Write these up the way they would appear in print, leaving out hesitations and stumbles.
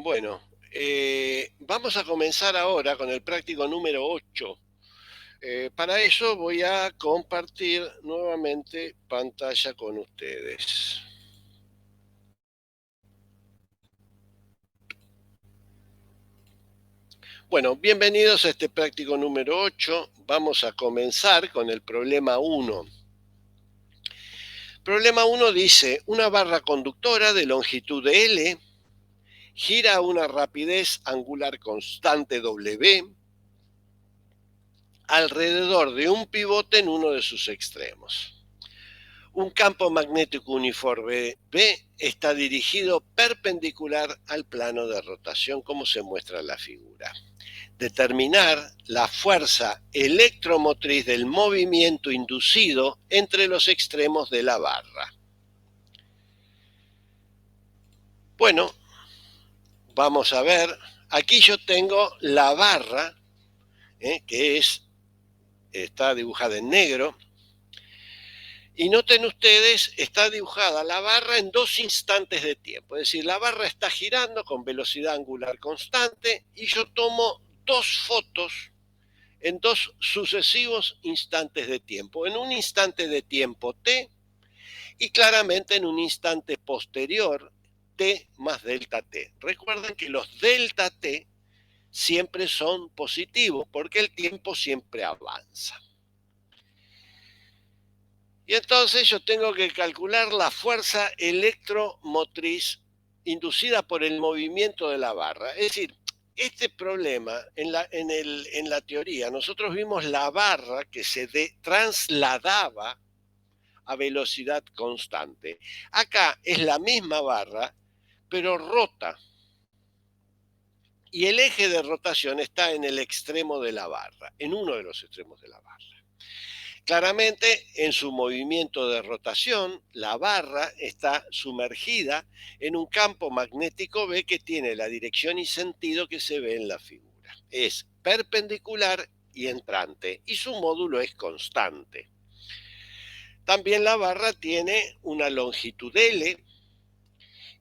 Bueno, vamos a comenzar ahora con el práctico número 8. Para eso voy a compartir nuevamente pantalla con ustedes. Bueno, bienvenidos a este práctico número 8. Vamos a comenzar con el problema 1. Problema 1 dice, una barra conductora de longitud L gira a una rapidez angular constante W alrededor de un pivote en uno de sus extremos. Un campo magnético uniforme B está dirigido perpendicular al plano de rotación, como se muestra en la figura. Determinar la fuerza electromotriz del movimiento inducido entre los extremos de la barra. Bueno, vamos a ver. Aquí yo tengo la barra, que está dibujada en negro. Y noten ustedes, está dibujada la barra en dos instantes de tiempo. Es decir, la barra está girando con velocidad angular constante y yo tomo dos fotos en dos sucesivos instantes de tiempo. En un instante de tiempo t y claramente en un instante posterior t más delta t. Recuerden que los delta t siempre son positivos porque el tiempo siempre avanza. Y entonces yo tengo que calcular la fuerza electromotriz inducida por el movimiento de la barra. Es decir, este problema en la teoría, nosotros vimos la barra que se trasladaba a velocidad constante. Acá es la misma barra, pero rota. Y el eje de rotación está en el extremo de la barra, en uno de los extremos de la barra. Claramente, en su movimiento de rotación, la barra está sumergida en un campo magnético B que tiene la dirección y sentido que se ve en la figura. Es perpendicular y entrante, y su módulo es constante. También la barra tiene una longitud L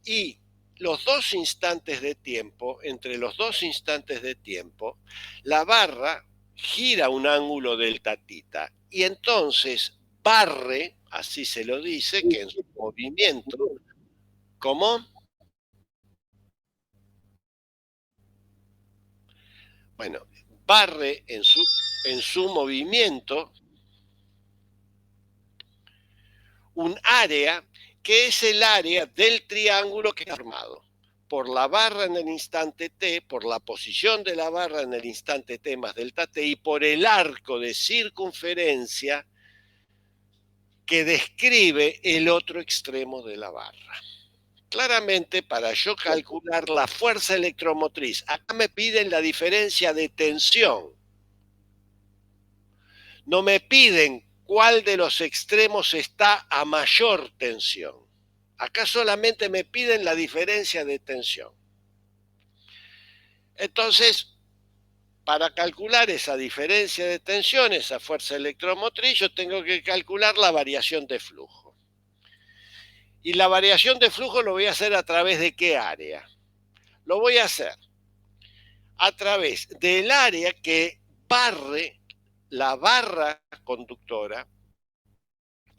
y los dos instantes de tiempo, entre los dos instantes de tiempo, la barra gira un ángulo delta tita y entonces barre, así se lo dice, que en su movimiento, ¿cómo? Bueno, barre en su movimiento un área que es el área del triángulo que está formado por la barra en el instante t, por la posición de la barra en el instante t más delta t y por el arco de circunferencia que describe el otro extremo de la barra. Claramente, para yo calcular la fuerza electromotriz, acá me piden la diferencia de tensión. No me piden cuál de los extremos está a mayor tensión. Acá solamente me piden la diferencia de tensión. Entonces, para calcular esa diferencia de tensión, esa fuerza electromotriz, yo tengo que calcular la variación de flujo. Y la variación de flujo lo voy a hacer a través de ¿qué área? Lo voy a hacer a través del área que barre la barra conductora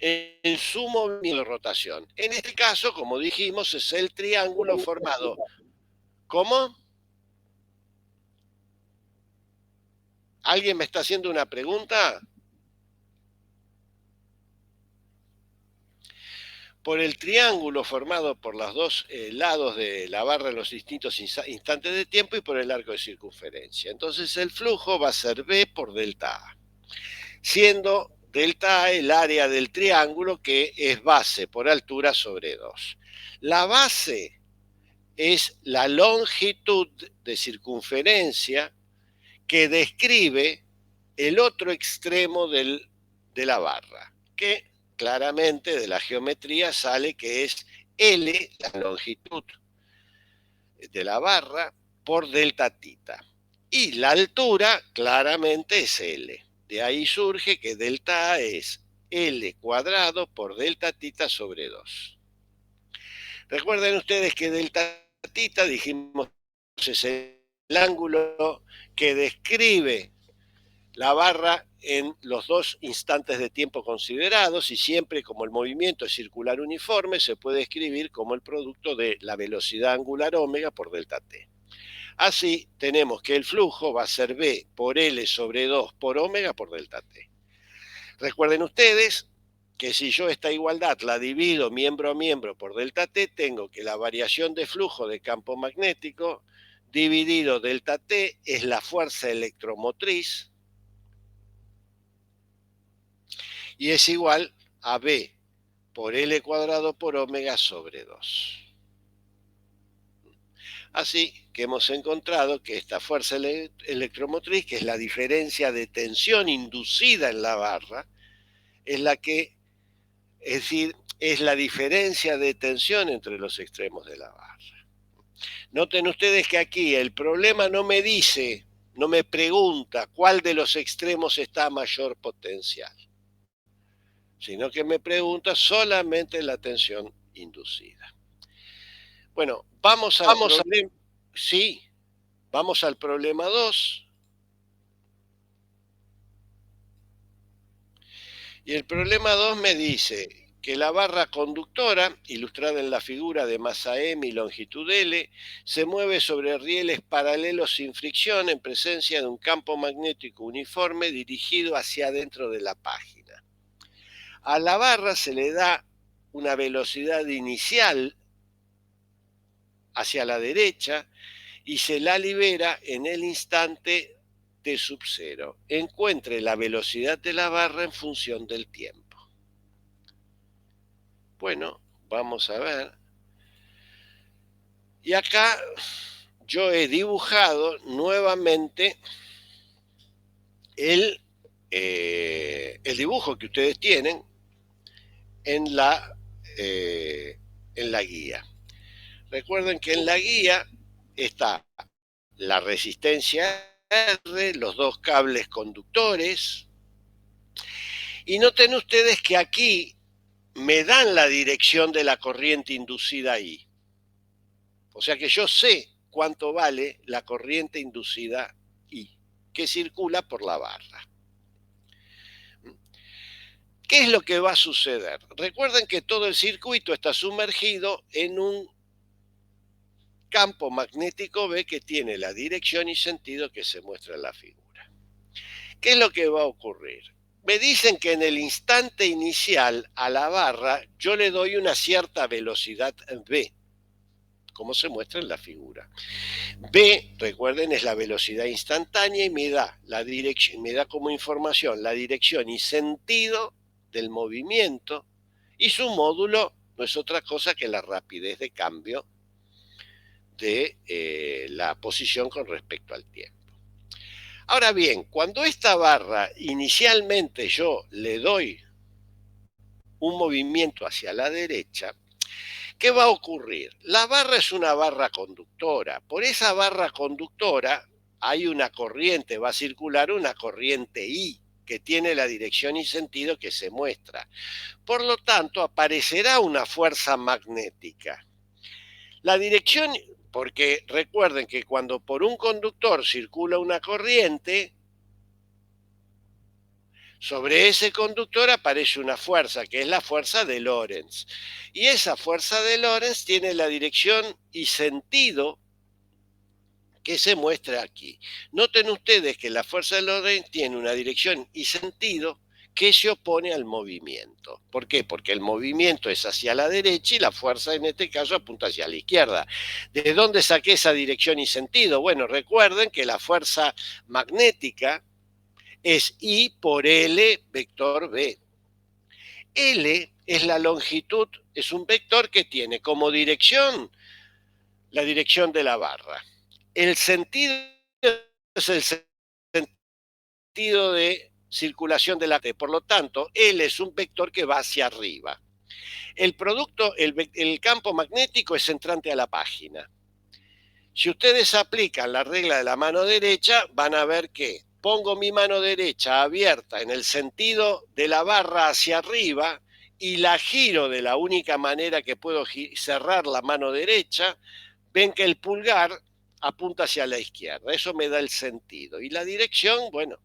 en su movimiento de rotación. En este caso, como dijimos, es el triángulo formado. ¿Cómo? ¿Alguien me está haciendo una pregunta? Por el triángulo formado por los dos lados de la barra en los distintos instantes de tiempo y por el arco de circunferencia. Entonces el flujo va a ser B por delta A, siendo delta A el área del triángulo que es base por altura sobre 2. La base es la longitud de circunferencia que describe el otro extremo de la barra, que claramente de la geometría sale que es L, la longitud de la barra, por delta tita. Y la altura claramente es L. De ahí surge que delta A es L cuadrado por delta tita sobre 2. Recuerden ustedes que delta tita dijimos es el ángulo que describe la barra en los dos instantes de tiempo considerados, y siempre como el movimiento es circular uniforme, se puede escribir como el producto de la velocidad angular omega por delta t. Así tenemos que el flujo va a ser B por L sobre 2 por omega por delta t. Recuerden ustedes que si yo esta igualdad la divido miembro a miembro por delta t, tengo que la variación de flujo de campo magnético dividido delta t es la fuerza electromotriz y es igual a B por L cuadrado por omega sobre 2. Así que hemos encontrado que esta fuerza electromotriz, que es la diferencia de tensión inducida en la barra, es la que, es decir, es la diferencia de tensión entre los extremos de la barra. Noten ustedes que aquí el problema no me dice, no me pregunta cuál de los extremos está a mayor potencial, sino que me pregunta solamente la tensión inducida. Bueno, vamos al problema. Sí, vamos al problema 2. Y el problema 2 me dice que la barra conductora, ilustrada en la figura de masa M y longitud L, se mueve sobre rieles paralelos sin fricción en presencia de un campo magnético uniforme dirigido hacia adentro de la página. A la barra se le da una velocidad inicial hacia la derecha y se la libera en el instante t sub 0. Encuentre la velocidad de la barra en función del tiempo. Bueno, vamos a ver. Y acá yo he dibujado nuevamente el dibujo que ustedes tienen en la guía. Recuerden que en la guía está la resistencia R, los dos cables conductores, y noten ustedes que aquí me dan la dirección de la corriente inducida I. O sea que yo sé cuánto vale la corriente inducida I, que circula por la barra. ¿Qué es lo que va a suceder? Recuerden que todo el circuito está sumergido en un campo magnético B que tiene la dirección y sentido que se muestra en la figura. ¿Qué es lo que va a ocurrir? Me dicen que en el instante inicial a la barra yo le doy una cierta velocidad B, como se muestra en la figura. B, recuerden, es la velocidad instantánea y me da como información la dirección y sentido del movimiento, y su módulo no es otra cosa que la rapidez de cambio de la posición con respecto al tiempo. Ahora bien, cuando esta barra inicialmente yo le doy un movimiento hacia la derecha, ¿qué va a ocurrir? La barra es una barra conductora. Por esa barra conductora hay una corriente, va a circular una corriente I que tiene la dirección y sentido que se muestra. Por lo tanto, aparecerá una fuerza magnética. La dirección, porque recuerden que cuando por un conductor circula una corriente, sobre ese conductor aparece una fuerza, que es la fuerza de Lorentz. Y esa fuerza de Lorentz tiene la dirección y sentido que se muestra aquí. Noten ustedes que la fuerza de Lorentz tiene una dirección y sentido que se opone al movimiento. ¿Por qué? Porque el movimiento es hacia la derecha y la fuerza en este caso apunta hacia la izquierda. ¿De dónde saqué esa dirección y sentido? Bueno, recuerden que la fuerza magnética es I por L vector B. L es la longitud, es un vector que tiene como dirección la dirección de la barra. El sentido es el sentido de circulación de la T. Por lo tanto, L es un vector que va hacia arriba. El producto, el campo magnético es entrante a la página. Si ustedes aplican la regla de la mano derecha, van a ver que pongo mi mano derecha abierta en el sentido de la barra hacia arriba y la giro de la única manera que puedo cerrar la mano derecha. Ven que el pulgar apunta hacia la izquierda. Eso me da el sentido. Y la dirección, bueno,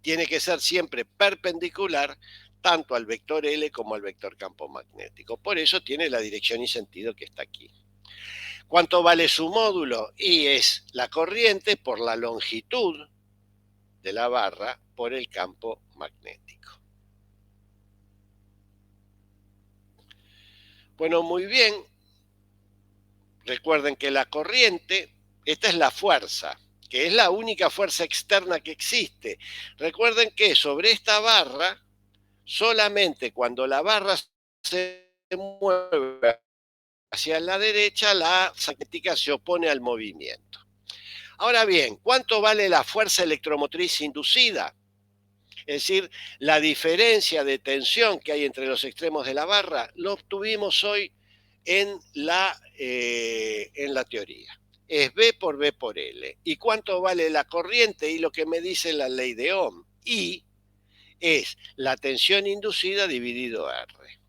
tiene que ser siempre perpendicular tanto al vector L como al vector campo magnético. Por eso tiene la dirección y sentido que está aquí. ¿Cuánto vale su módulo? Y es la corriente por la longitud de la barra por el campo magnético. Bueno, muy bien. Recuerden que la corriente, esta es la fuerza, que es la única fuerza externa que existe. Recuerden que sobre esta barra, solamente cuando la barra se mueve hacia la derecha, la magnética se opone al movimiento. Ahora bien, ¿cuánto vale la fuerza electromotriz inducida? Es decir, la diferencia de tensión que hay entre los extremos de la barra, lo obtuvimos hoy en la teoría. Es B por B por L. ¿Y cuánto vale la corriente? Y lo que me dice la ley de Ohm. I es la tensión inducida dividido R.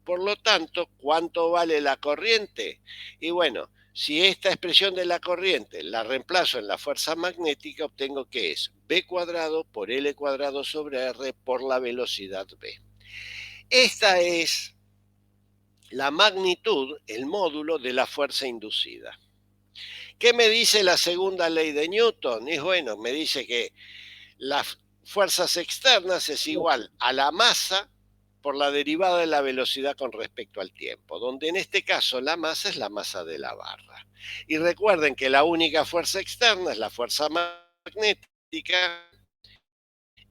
Por lo tanto, ¿cuánto vale la corriente? Y bueno, si esta expresión de la corriente la reemplazo en la fuerza magnética, obtengo que es B cuadrado por L cuadrado sobre R por la velocidad V. Esta es la magnitud, el módulo de la fuerza inducida. ¿Qué me dice la segunda ley de Newton? Y bueno, me dice que las fuerzas externas es igual a la masa por la derivada de la velocidad con respecto al tiempo, donde en este caso la masa es la masa de la barra. Y recuerden que la única fuerza externa es la fuerza magnética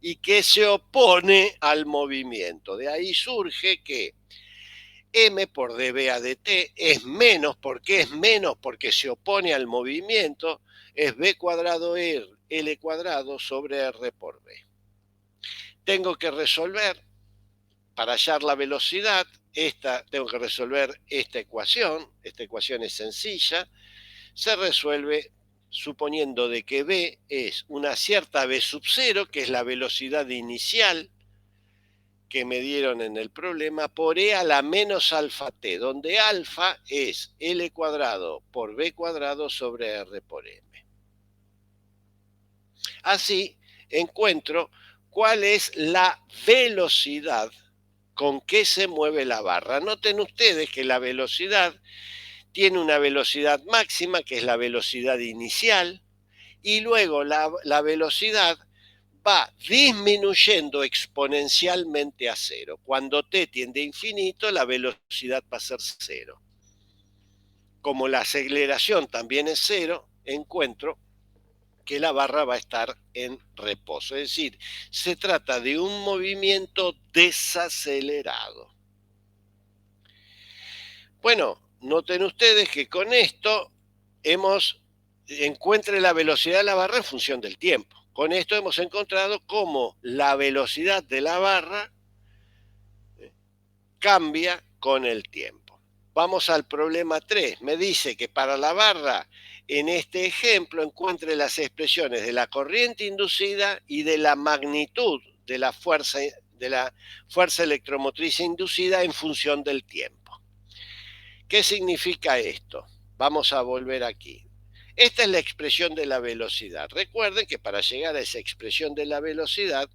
y que se opone al movimiento. De ahí surge que M por dB a dt es menos. ¿Por qué es menos? Porque se opone al movimiento. Es B cuadrado L cuadrado sobre R por B. Tengo que resolver, para hallar la velocidad, tengo que resolver esta ecuación. Esta ecuación es sencilla. Se resuelve suponiendo de que B es una cierta V sub 0, que es la velocidad inicial que me dieron en el problema, por E a la menos alfa t, donde alfa es L cuadrado por B cuadrado sobre R por M. Así encuentro cuál es la velocidad con que se mueve la barra. Noten ustedes que la velocidad tiene una velocidad máxima, que es la velocidad inicial, y luego la velocidad va disminuyendo exponencialmente a cero. Cuando t tiende a infinito, la velocidad va a ser cero. Como la aceleración también es cero, encuentro que la barra va a estar en reposo. Es decir, se trata de un movimiento desacelerado. Bueno, noten ustedes que con esto encuentre la velocidad de la barra en función del tiempo. Con esto hemos encontrado cómo la velocidad de la barra cambia con el tiempo. Vamos al problema 3. Me dice que para la barra, en este ejemplo, encuentre las expresiones de la corriente inducida y de la magnitud de la fuerza electromotriz inducida en función del tiempo. ¿Qué significa esto? Vamos a volver aquí. Esta es la expresión de la velocidad. Recuerden que para llegar a esa expresión de la velocidad,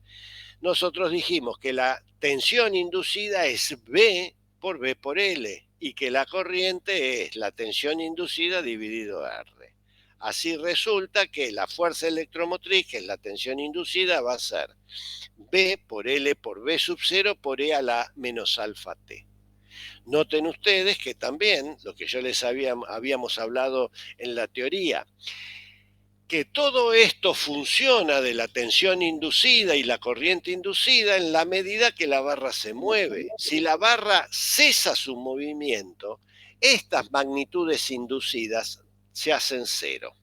nosotros dijimos que la tensión inducida es B por B por L y que la corriente es la tensión inducida dividido R. Así resulta que la fuerza electromotriz, que es la tensión inducida, va a ser B por L por B sub 0 por E a la menos alfa t. Noten ustedes que también, lo que yo les habíamos hablado en la teoría, que todo esto funciona de la tensión inducida y la corriente inducida en la medida que la barra se mueve. Si la barra cesa su movimiento, estas magnitudes inducidas se hacen cero.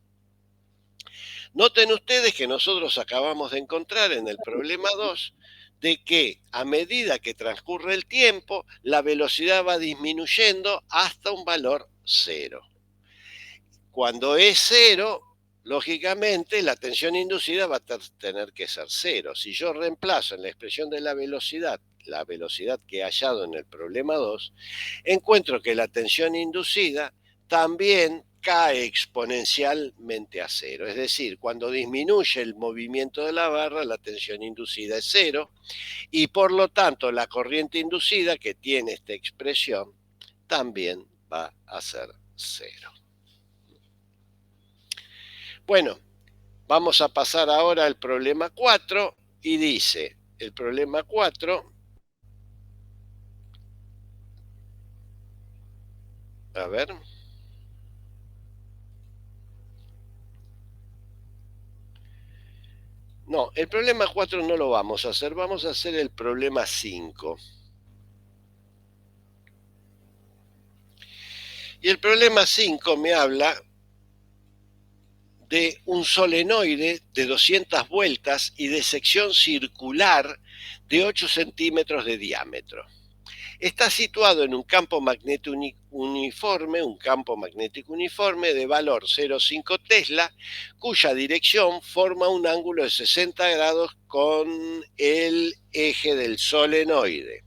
Noten ustedes que nosotros acabamos de encontrar en el problema 2 de que a medida que transcurre el tiempo, la velocidad va disminuyendo hasta un valor cero. Cuando es cero, lógicamente la tensión inducida va a tener que ser cero. Si yo reemplazo en la expresión de la velocidad que he hallado en el problema 2, encuentro que la tensión inducida también cae exponencialmente a cero. Es decir, cuando disminuye el movimiento de la barra, la tensión inducida es cero y por lo tanto la corriente inducida que tiene esta expresión también va a ser cero. Bueno, vamos a pasar ahora al problema 4 y dice, el problema 4, a ver, no, el problema 4 no lo vamos a hacer el problema 5. Y el problema 5 me habla de un solenoide de 200 vueltas y de sección circular de 8 centímetros de diámetro. Está situado en un campo magnético uniforme de valor 0,5 Tesla, cuya dirección forma un ángulo de 60 grados con el eje del solenoide.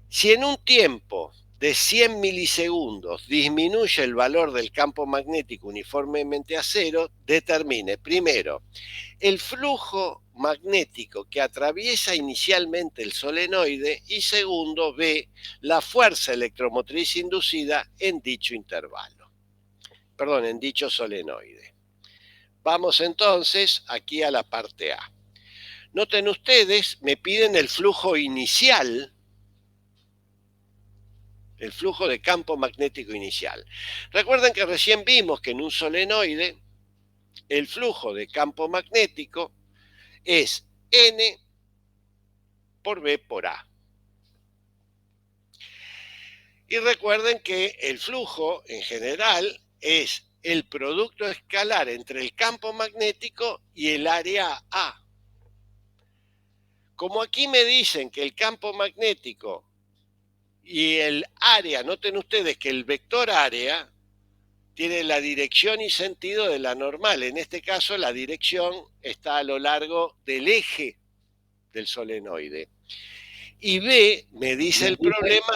Si en un tiempo de 100 milisegundos disminuye el valor del campo magnético uniformemente a cero, determine primero el flujo magnético que atraviesa inicialmente el solenoide y segundo, ve la fuerza electromotriz inducida en dicho intervalo. Perdón, en dicho solenoide. Vamos entonces aquí a la parte A. Noten ustedes, me piden el flujo inicial, el flujo de campo magnético inicial. Recuerden que recién vimos que en un solenoide el flujo de campo magnético es N por B por A. Y recuerden que el flujo en general es el producto escalar entre el campo magnético y el área A. Como aquí me dicen que el campo magnético y el área, noten ustedes que el vector área tiene la dirección y sentido de la normal. En este caso la dirección está a lo largo del eje del solenoide. Y B me dice el problema.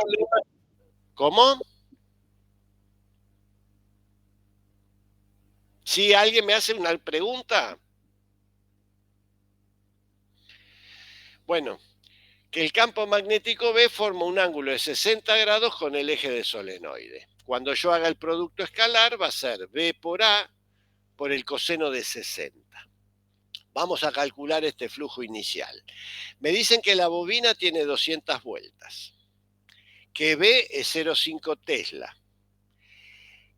¿Cómo? Si alguien me hace una pregunta. Bueno, que el campo magnético B forma un ángulo de 60 grados con el eje del solenoide. Cuando yo haga el producto escalar va a ser B por A por el coseno de 60. Vamos a calcular este flujo inicial. Me dicen que la bobina tiene 200 vueltas, que B es 0,5 Tesla,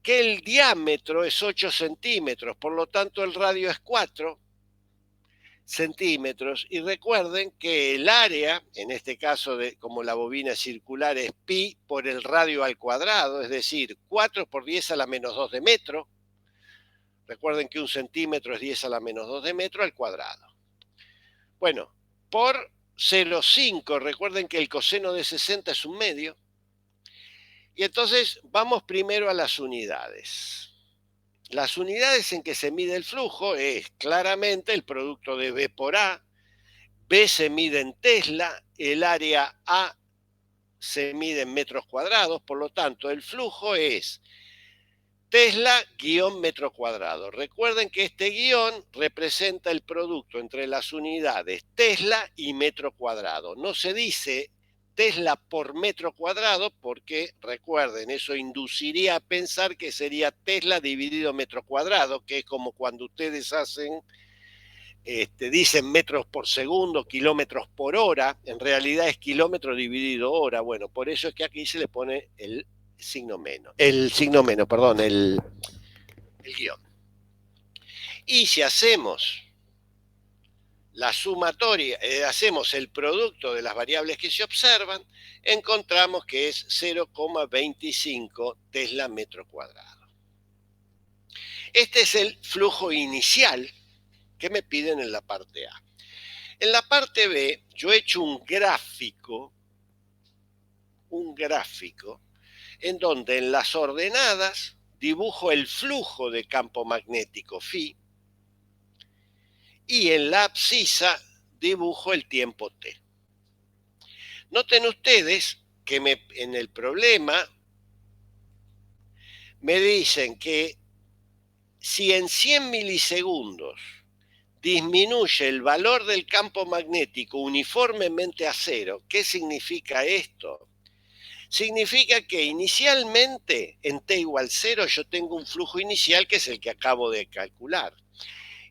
que el diámetro es 8 centímetros, por lo tanto el radio es 4 centímetros, y recuerden que el área, en este caso como la bobina circular, es pi por el radio al cuadrado, es decir, 4 por 10 a la menos 2 de metro. Recuerden que un centímetro es 10 a la menos 2 de metro al cuadrado. Bueno, por 0,5, recuerden que el coseno de 60 es un medio. Y entonces vamos primero a las unidades. Las unidades en que se mide el flujo es claramente el producto de B por A. B se mide en Tesla, el área A se mide en metros cuadrados, por lo tanto el flujo es Tesla-metro cuadrado. Recuerden que este guión representa el producto entre las unidades Tesla y metro cuadrado. No se dice Tesla por metro cuadrado porque, recuerden, eso induciría a pensar que sería Tesla dividido metro cuadrado, que es como cuando ustedes hacen, dicen metros por segundo, kilómetros por hora, en realidad es kilómetro dividido hora. Bueno, por eso es que aquí se le pone el signo menos, el guión. Y si hacemos la sumatoria, hacemos el producto de las variables que se observan, encontramos que es 0,25 Tesla metro cuadrado. Este es el flujo inicial que me piden en la parte A. En la parte B, yo he hecho un gráfico en donde en las ordenadas dibujo el flujo de campo magnético phi y en la abscisa dibujo el tiempo t. Noten ustedes que en el problema me dicen que si en 100 milisegundos disminuye el valor del campo magnético uniformemente a cero, ¿qué significa esto? Significa que inicialmente en t igual 0 yo tengo un flujo inicial que es el que acabo de calcular.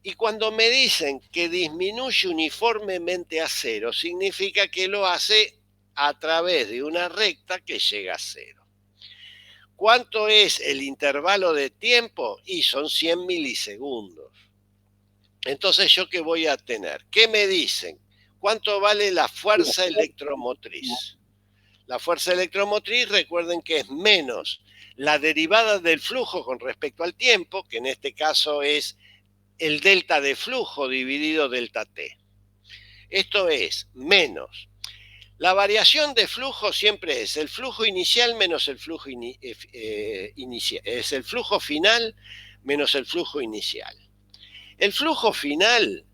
Y cuando me dicen que disminuye uniformemente a cero, significa que lo hace a través de una recta que llega a cero. ¿Cuánto es el intervalo de tiempo? Y son 100 milisegundos. Entonces, ¿yo qué voy a tener? ¿Qué me dicen? ¿Cuánto vale la fuerza electromotriz? La fuerza electromotriz, recuerden que es menos la derivada del flujo con respecto al tiempo, que en este caso es el delta de flujo dividido delta t. Esto es menos. La variación de flujo siempre es el flujo inicial menos el flujo inicial. Es el flujo final menos el flujo inicial. El flujo final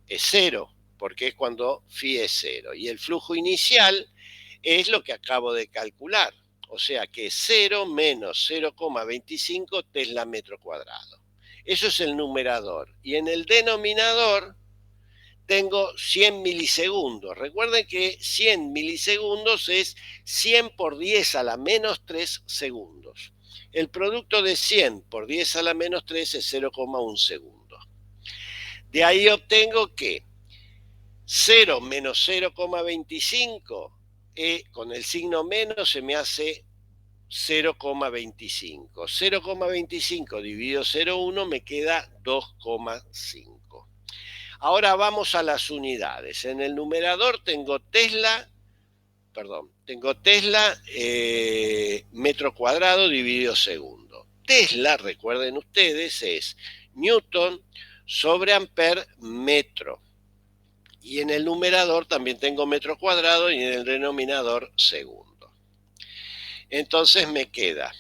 es cero, porque es cuando phi es cero. Y el flujo inicial es lo que acabo de calcular. O sea que 0 menos 0,25 Tesla metro cuadrado. Eso es el numerador. Y en el denominador tengo 100 milisegundos. Recuerden que 100 milisegundos es 100 por 10 a la menos 3 segundos. El producto de 100 por 10 a la menos 3 es 0,1 segundo. De ahí obtengo que 0 menos 0,25 con el signo menos se me hace 0,25. 0,25 dividido 0,1 me queda 2,5. Ahora vamos a las unidades. En el numerador tengo Tesla metro cuadrado dividido segundo. Tesla, recuerden ustedes, es Newton sobre amper metro. Y en el numerador también tengo metro cuadrado y en el denominador segundo. Entonces me queda,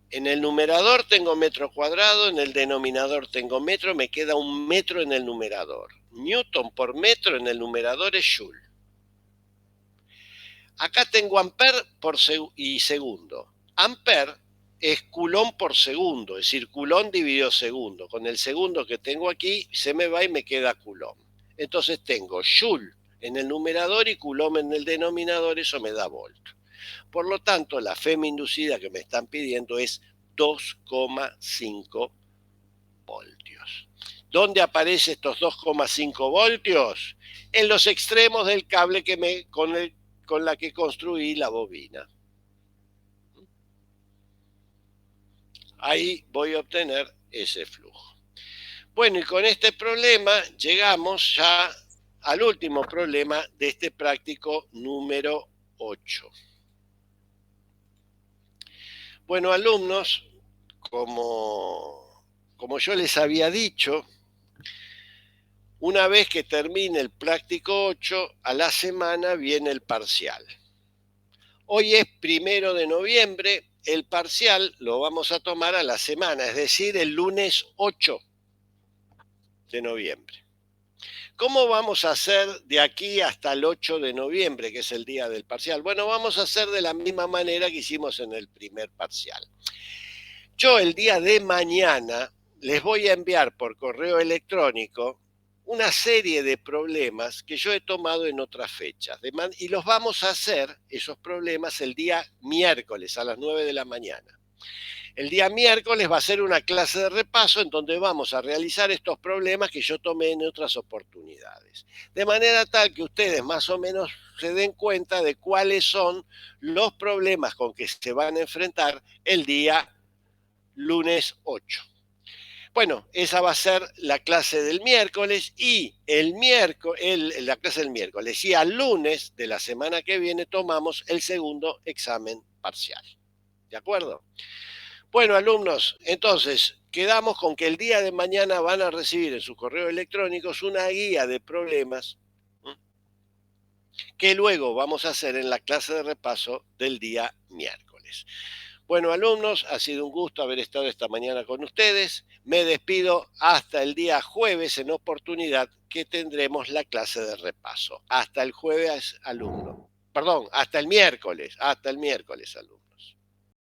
en el numerador tengo metro cuadrado, en el denominador tengo metro, me queda un metro en el numerador. Newton por metro en el numerador es Joule. Acá tengo amper y segundo. Amper es Coulomb por segundo, es decir, Coulomb dividido segundo. Con el segundo que tengo aquí se me va y me queda Coulomb. Entonces tengo Joule en el numerador y Coulomb en el denominador, eso me da volt. Por lo tanto, la FEM inducida que me están pidiendo es 2,5 voltios. ¿Dónde aparecen estos 2,5 voltios? En los extremos del cable con la que construí la bobina. Ahí voy a obtener ese flujo. Bueno, y con este problema llegamos ya al último problema de este práctico número 8. Bueno, alumnos, como yo les había dicho, una vez que termine el práctico 8, a la semana viene el parcial. Hoy es 1 de noviembre, el parcial lo vamos a tomar a la semana, es decir, el lunes 8 de noviembre. ¿Cómo vamos a hacer de aquí hasta el 8 de noviembre, que es el día del parcial? Bueno, vamos a hacer de la misma manera que hicimos en el primer parcial. Yo el día de mañana les voy a enviar por correo electrónico una serie de problemas que yo he tomado en otras fechas. Y los vamos a hacer, esos problemas, el día miércoles a las 9 de la mañana. El día miércoles va a ser una clase de repaso en donde vamos a realizar estos problemas que yo tomé en otras oportunidades. De manera tal que ustedes más o menos se den cuenta de cuáles son los problemas con que se van a enfrentar el día lunes 8. Bueno, esa va a ser la clase del miércoles y la clase del miércoles. Y al lunes de la semana que viene tomamos el segundo examen parcial. ¿De acuerdo? Bueno, alumnos, entonces quedamos con que el día de mañana van a recibir en sus correos electrónicos una guía de problemas que luego vamos a hacer en la clase de repaso del día miércoles. Bueno, alumnos, ha sido un gusto haber estado esta mañana con ustedes. Me despido hasta el día jueves en oportunidad que tendremos la clase de repaso. Hasta el jueves, alumnos. Perdón, hasta el miércoles, alumnos.